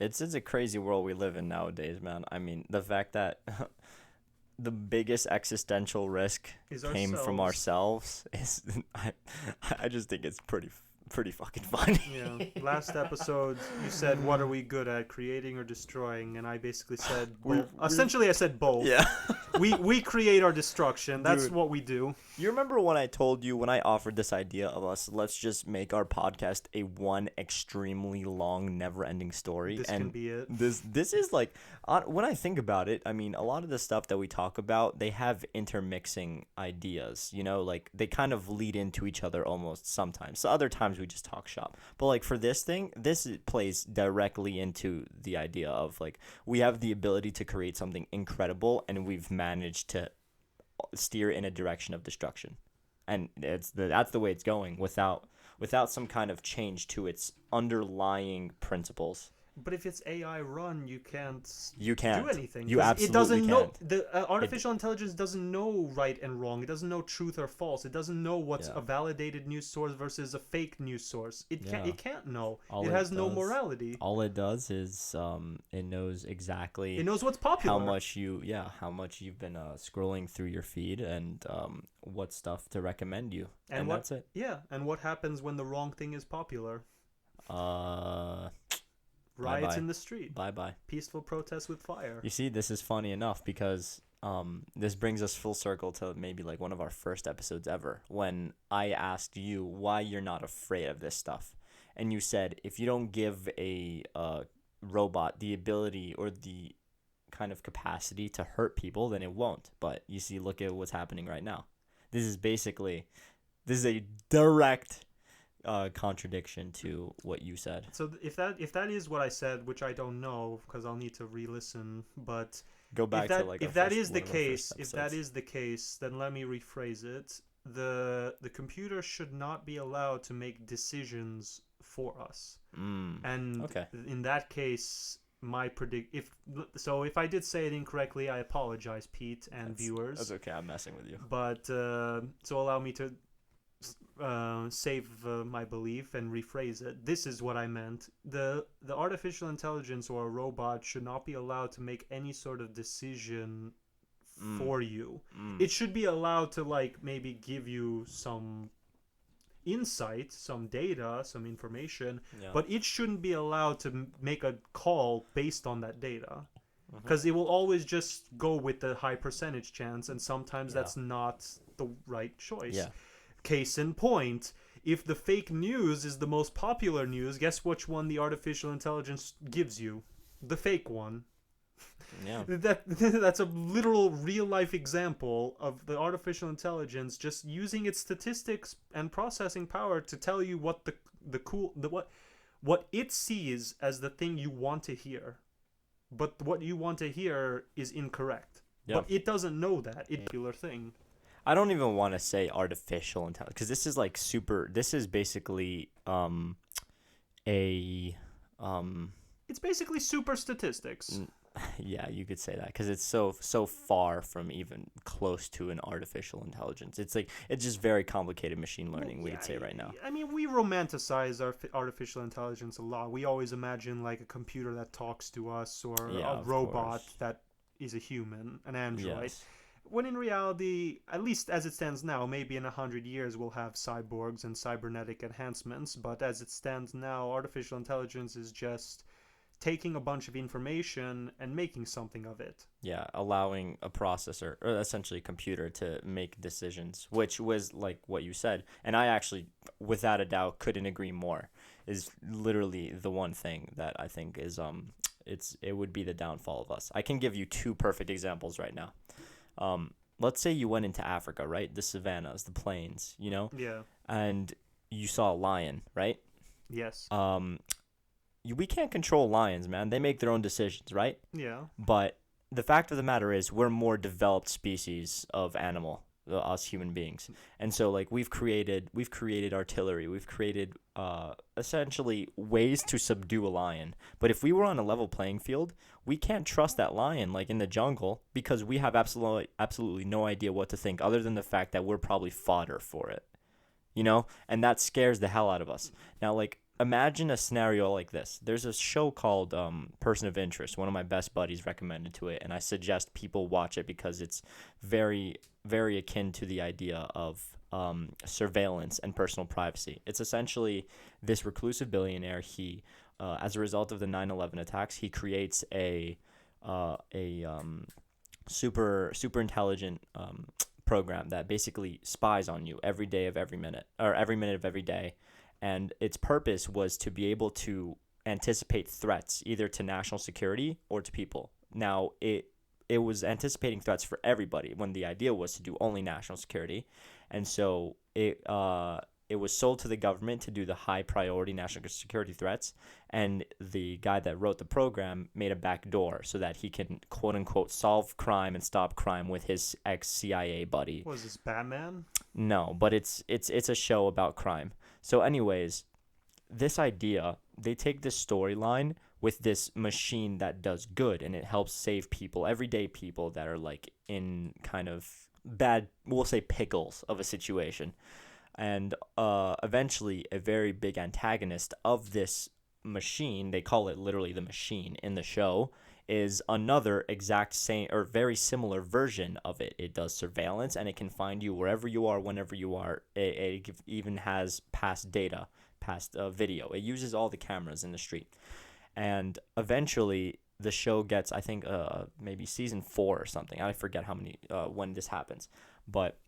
It's a crazy world we live in nowadays, man. I mean, the fact that the biggest existential risk Is came from ourselves. ourselves is I just think it's pretty fucking funny. Yeah. Last episode, you said, "What are we good at, creating or destroying?" And I basically said we both. we Essentially, I said both. yeah. We create our destruction. That's Dude, what we do. you remember when I told you when I offered this idea of us, let's just make our podcast a one extremely long, never-ending story, This can and be it. this is like, when I think about it, I mean, a lot of the stuff that we talk about, they have intermixing ideas, you know, like they kind of lead into each other almost sometimes. So other times we just talk shop. But like for this thing, plays directly into the idea of like we have the ability to create something incredible, and we've managed to steer in a direction of destruction, and that's the way it's going without some kind of change to its underlying principles. But if it's AI run, you can't You do can't. anything You because it absolutely doesn't know. can't. The It artificial intelligence doesn't know right and wrong. It doesn't know truth or false. It doesn't know what's Yeah. a validated news source versus a fake news source. It can't. Yeah. It can't know. All It it has no does morality. all it does is it knows exactly It knows what's how popular. much you've been scrolling through your feed, and what stuff to recommend you, and what? that's it. Yeah, and what happens when the wrong thing is popular? uh Riots bye in the street. bye. Peaceful protests with fire. You see, this is funny enough because this brings us full circle to maybe like one of our first episodes ever, when I asked you why you're not afraid of this stuff, and you said if you don't give a robot the ability or the kind of capacity to hurt people, then it won't. But you see, look at what's happening right now. This is a direct contradiction to what you said. So if that is what I said, which I don't know because I'll need to re-listen, but Go back to like if that is the case, if that is the case, then let me rephrase it. The computer should not be allowed to make decisions for us. And Okay. in that case, if I did say it incorrectly, I apologize, Pete and viewers. That's okay. I'm messing with you. But so allow me to save my belief and rephrase it. This is what I meant. The artificial intelligence or a robot should not be allowed to make any sort of decision for you. It should be allowed to like maybe give you some insight, some data, some information, Yeah. but it shouldn't be allowed to make a call based on that data. Because it will always just go with the high percentage chance, and sometimes that's not the right choice. Yeah. Case in point, if the fake news is the most popular news, guess which one the artificial intelligence gives you? The fake one. Yeah. That's a literal real life example of the artificial intelligence just using its statistics and processing power to tell you what what it sees as the thing you want to hear. But what you want to hear is incorrect. Yeah. But it doesn't know that. It's a particular thing. I don't even want to say artificial intelligence, because this is like this is basically a It's basically super statistics. yeah, you could say that, because it's so far from even close to an artificial intelligence. It's just very complicated machine learning, we could say right now. I mean, we romanticize our artificial intelligence a lot. We always imagine like a computer that talks to us, or a robot that is a human, an android. Yes. When in reality, at least as it stands now, maybe in 100 years we'll have cyborgs and cybernetic enhancements, but as it stands now, artificial intelligence is just taking a bunch of information and making something of it. Yeah, allowing a processor, or essentially a computer, to make decisions, which was like what you said. And I actually, without a doubt, couldn't agree more. Is literally the one thing that I think is it would be the downfall of us. I can give you two perfect examples right now. Let's say you went into Africa, right? The savannas, the plains, you know? Yeah. And you saw a lion, right? Yes. We can't control lions, man. They make their own decisions, right? Yeah. But the fact of the matter is, we're more developed species of animal, us human beings. And so like we've created artillery, we've created essentially ways to subdue a lion. But if we were on a level playing field, we can't trust that lion like in the jungle, because we have absolutely no idea what to think, other than the fact that we're probably fodder for it. You know? And that scares the hell out of us. Now, like, imagine a scenario like this. There's a show called Person of Interest. One of my best buddies recommended to it, and I suggest people watch it because it's very, very akin to the idea of surveillance and personal privacy. It's essentially this reclusive billionaire. He, as a result of the 9/11 attacks, he creates a super intelligent program that basically spies on you every day of every minute, or every minute of every day, and its purpose was to be able to anticipate threats either to national security or to people. Now it was anticipating threats for everybody when the idea was to do only national security, and so it was sold to the government to do the high priority national security threats, and the guy that wrote the program made a back door so that he can quote unquote solve crime and stop crime with his ex CIA buddy. Was this Batman? No, but it's a show about crime. So anyways, this idea, they take this storyline with this machine that does good and it helps save people, everyday people that are like in kind of bad, we'll say pickles of a situation. And eventually a very big antagonist of this machine, they call it literally the machine in the show, is another exact same or very similar version of it. It does surveillance and it can find you wherever you are, whenever you are. It even has past data, past video. It uses all the cameras in the street. And eventually the show gets, I think, maybe season 4 or something. I forget how many, when this happens. But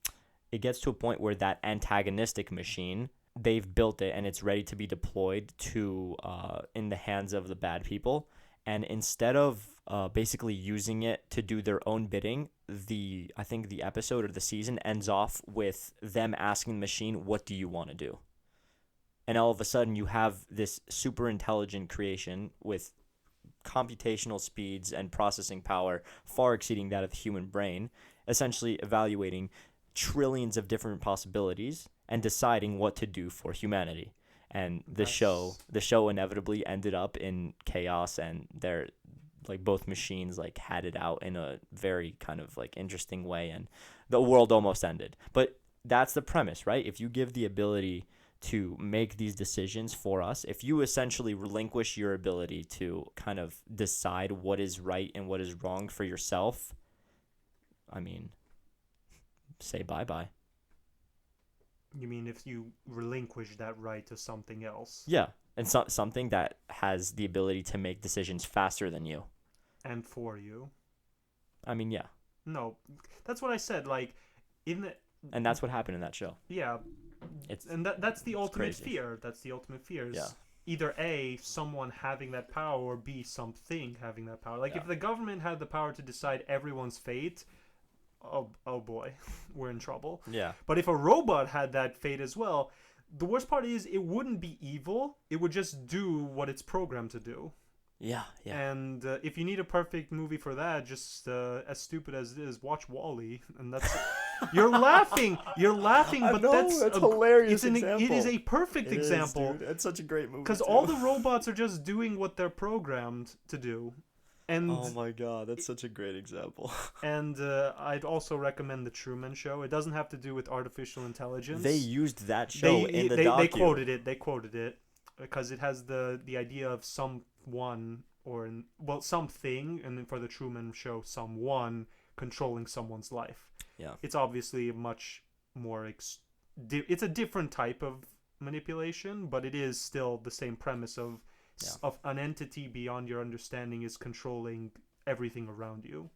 it gets to a point where that antagonistic machine, they've built it and it's ready to be deployed to in the hands of the bad people. And instead of basically using it to do their own bidding, I think the episode or the season ends off with them asking the machine, "What do you want to do?" And all of a sudden you have this super intelligent creation with computational speeds and processing power far exceeding that of the human brain, essentially evaluating trillions of different possibilities and deciding what to do for humanity. And the show inevitably ended up in chaos, and they're like both machines like had it out in a very kind of like interesting way, and the world almost ended. But that's the premise, right? If you give the ability to make these decisions for us, if you essentially relinquish your ability to kind of decide what is right and what is wrong for yourself, I mean, say bye-bye. You mean if you relinquish that right to something else? Yeah, and something that has the ability to make decisions faster than you. And for you? I mean, yeah. No, that's what I said. Like, in the... And that's what happened in that show. Yeah. It's and that's the ultimate crazy. fear. That's the ultimate fear. Is Yeah. either A, someone having that power, or B, something having that power. Like, Yeah. if the government had the power to decide everyone's fate, oh boy, we're in trouble. Yeah. But if a robot had that fate as well, the worst part is it wouldn't be evil. It would just do what it's programmed to do. Yeah. And if you need a perfect movie for that, just as stupid as it is, watch Wall-E, and that's. You're laughing, but that's hilarious. It is a perfect example. It's such a great movie. Because all the robots are just doing what they're programmed to do. And oh my god, that's such a great example. And I'd also recommend The Truman Show. It doesn't have to do with artificial intelligence. They used that show in the docu. They quoted it because it has the idea of someone something, and then for The Truman Show, someone controlling someone's life. Yeah. It's obviously a much more it's a different type of manipulation, but it is still the same premise of an entity beyond your understanding is controlling everything around you.